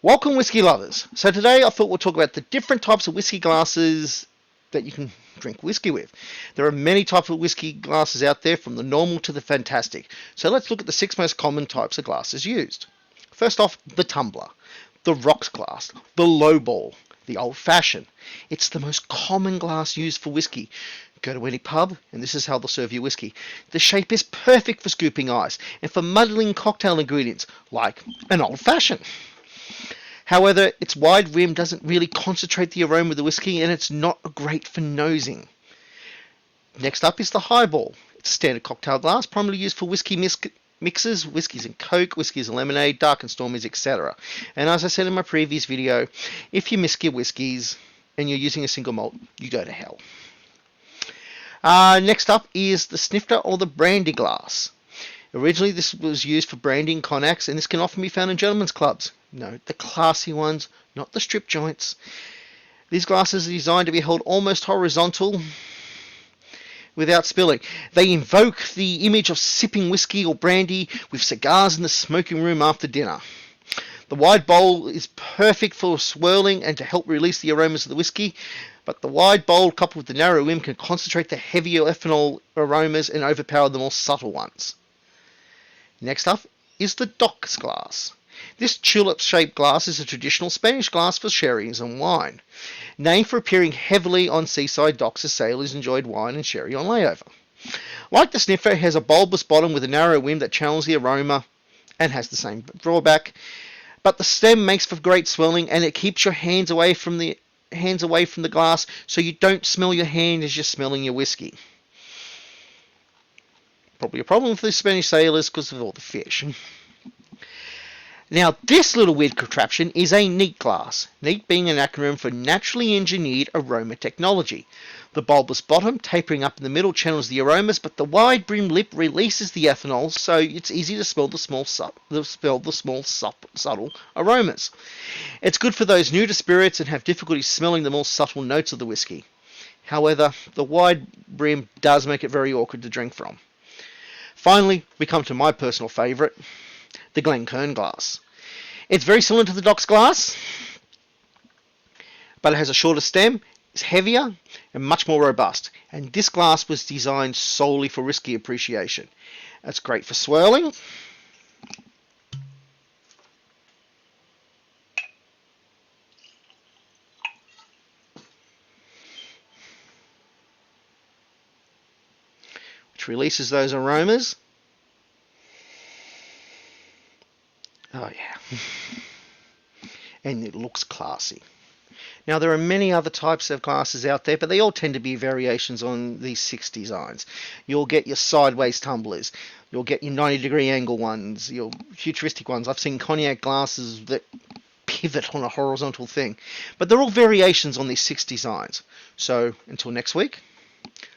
Welcome, whiskey lovers. So today I thought we'll talk about the different types of whiskey glasses that you can drink whiskey with. There are many types of whiskey glasses out there, from the normal to the fantastic. So let's look at the 6 most common types of glasses used. First off, the tumbler, the rocks glass, the lowball, the old-fashioned. It's the most common glass used for whiskey. Go to any pub, and this is how they'll serve you whiskey. The shape is perfect for scooping ice and for muddling cocktail ingredients, like an old-fashioned. However, its wide rim doesn't really concentrate the aroma of the whiskey, and it's not great for nosing. Next up is the highball. It's a standard cocktail glass, primarily used for whiskey mixes, whiskies and coke, whiskies and lemonade, dark and stormies, etc. And as I said in my previous video, if you miss your whiskies and you're using a single malt, you go to hell. Next up is the snifter or the brandy glass. Originally, this was used for brandy and cognacs, and this can often be found in gentlemen's clubs. No, the classy ones, not the strip joints. These glasses are designed to be held almost horizontal without spilling. They invoke the image of sipping whiskey or brandy with cigars in the smoking room after dinner. The wide bowl is perfect for swirling and to help release the aromas of the whiskey, but the wide bowl coupled with the narrow rim can concentrate the heavier ethanol aromas and overpower the more subtle ones. Next up is the docks glass. This tulip-shaped glass is a traditional Spanish glass for sherries and wine, named for appearing heavily on seaside docks as sailors enjoyed wine and sherry on layover. Like the sniffer, it has a bulbous bottom with a narrow rim that channels the aroma and has the same drawback, but the stem makes for great swelling, and it keeps your hands away from the glass so you don't smell your hand as you're smelling your whiskey. Probably a problem for the Spanish sailors because of all the fish. Now, this little weird contraption is a neat glass, neat being an acronym for Naturally Engineered Aroma Technology. The bulbous bottom, tapering up in the middle, channels the aromas, but the wide brim lip releases the ethanol, so it's easy to smell the small subtle aromas. It's good for those new to spirits and have difficulty smelling the more subtle notes of the whiskey. However, the wide brim does make it very awkward to drink from. Finally, we come to my personal favourite, the Glencairn glass. It's very similar to the Docks glass, but it has a shorter stem, is heavier, and much more robust. And this glass was designed solely for whiskey appreciation. It's great for swirling, which releases those aromas. Oh yeah. And it looks classy. Now, there are many other types of glasses out there, but they all tend to be variations on these 6 designs. You'll get your sideways tumblers, you'll get your 90-degree angle ones, your futuristic ones. I've seen cognac glasses that pivot on a horizontal thing, but they're all variations on these 6 designs. So until next week,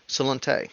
Salute.